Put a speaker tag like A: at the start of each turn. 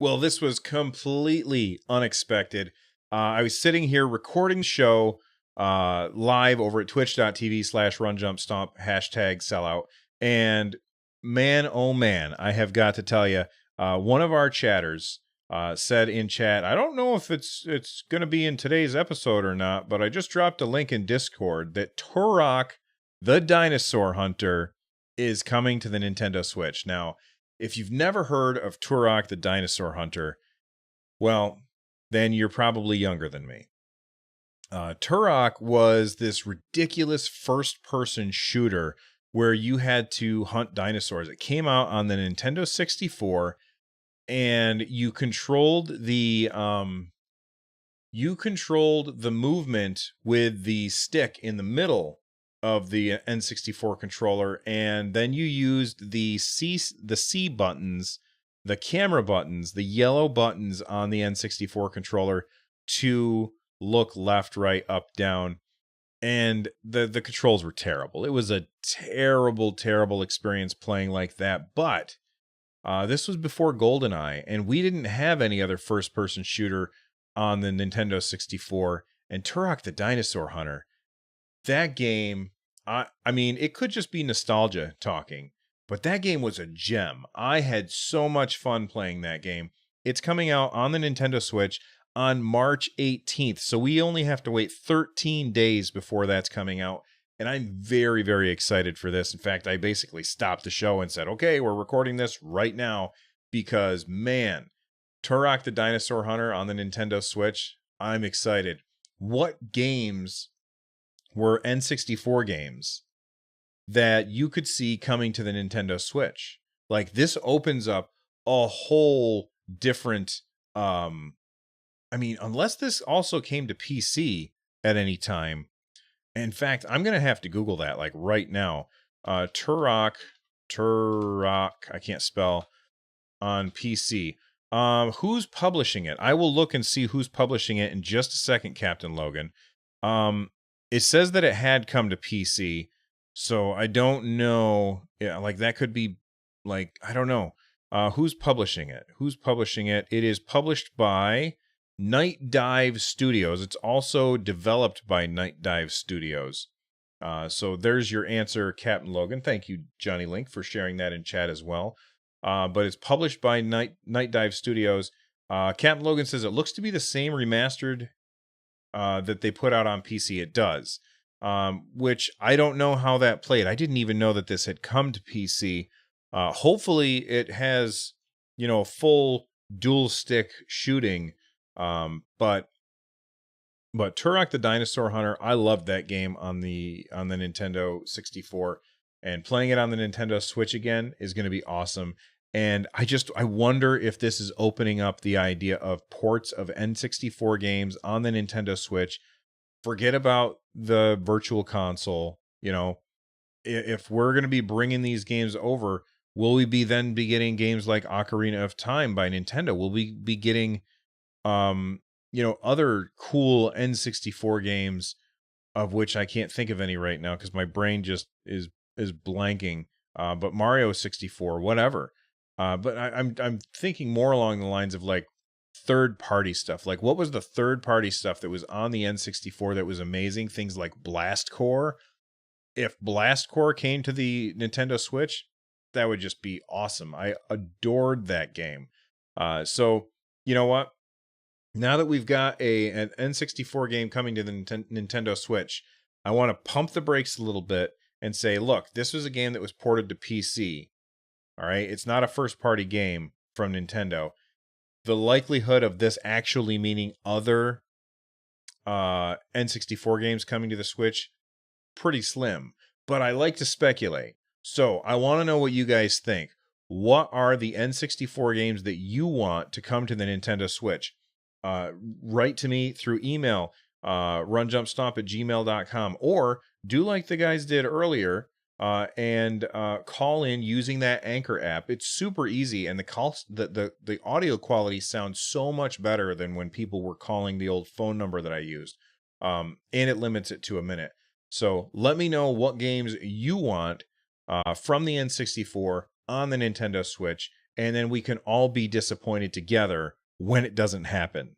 A: Well, this was completely unexpected. I was sitting here recording the show live over at twitch.tv/runjumpstomp #sellout. And man, oh man, I have got to tell you, one of our chatters said in chat, I don't know if it's going to be in today's episode or not, but I just dropped a link in Discord that Turok the Dinosaur Hunter is coming to the Nintendo Switch. Now, if you've never heard of Turok the Dinosaur Hunter, well, then you're probably younger than me. Turok was this ridiculous first-person shooter where you had to hunt dinosaurs. It came out on the Nintendo 64, and you controlled the movement with the stick in the middle of the N64 controller, and then you used the C buttons, the camera buttons, the yellow buttons on the N64 controller to look left, right, up, down. And the controls were terrible. It was a terrible experience playing like that. But this was before GoldenEye, and we didn't have any other first-person shooter on the Nintendo 64. And Turok the Dinosaur Hunter, that game, I mean, it could just be nostalgia talking, but that game was a gem. I had so much fun playing that game. It's coming out on the Nintendo Switch on March 18th, so we only have to wait 13 days before that's coming out, and I'm very excited for this. In fact, I basically stopped the show and said, okay, we're recording this right now, because, man, Turok the Dinosaur Hunter on the Nintendo Switch, I'm excited. What games were N64 games that you could see coming to the Nintendo Switch? Like, this opens up a whole different, I mean, unless this also came to PC at any time. In fact, I'm going to have to Google that, like, right now. Turok, I can't spell, on PC. Who's publishing it? I will look and see who's publishing it in just a second, Captain Logan. It says that it had come to PC, so I don't know. Yeah, like, that could be, like, I don't know. Who's publishing it? It is published by Night Dive Studios. It's also developed by Night Dive Studios. So there's your answer, Captain Logan. Thank you, Johnny Link, for sharing that in chat as well. But it's published by Night Dive Studios. Captain Logan says it looks to be the same remastered that they put out on PC. It does, which I don't know how that played. I didn't even know that this had come to PC. Hopefully it has, a full dual stick shooting. But Turok the Dinosaur Hunter, I loved that game on the Nintendo 64, and playing it on the Nintendo Switch again is going to be awesome. And I wonder if this is opening up the idea of ports of N64 games on the Nintendo Switch. Forget about the virtual console. If we're going to be bringing these games over, will we be getting games like Ocarina of Time by Nintendo? Will we be getting other cool N64 games, of which I can't think of any right now because my brain just is blanking. But Mario 64, whatever. But I'm thinking more along the lines of, like, third-party stuff. Like, what was the third-party stuff that was on the N64 that was amazing? Things like Blast Corps. If Blast Corps came to the Nintendo Switch, that would just be awesome. I adored that game. So, you know what? Now that we've got an N64 game coming to the Nintendo Switch, I want to pump the brakes a little bit and say, look, this was a game that was ported to PC. All right, it's not a first-party game from Nintendo. The likelihood of this actually meaning other N64 games coming to the Switch, pretty slim. But I like to speculate. So I want to know what you guys think. What are the N64 games that you want to come to the Nintendo Switch? Write to me through email, runjumpstomp@gmail.com, or do like the guys did earlier, and call in using that Anchor app. It's super easy, and the audio quality sounds so much better than when people were calling the old phone number that I used. And it limits it to a minute. So let me know what games you want from the N64 on the Nintendo Switch, and then we can all be disappointed together when it doesn't happen.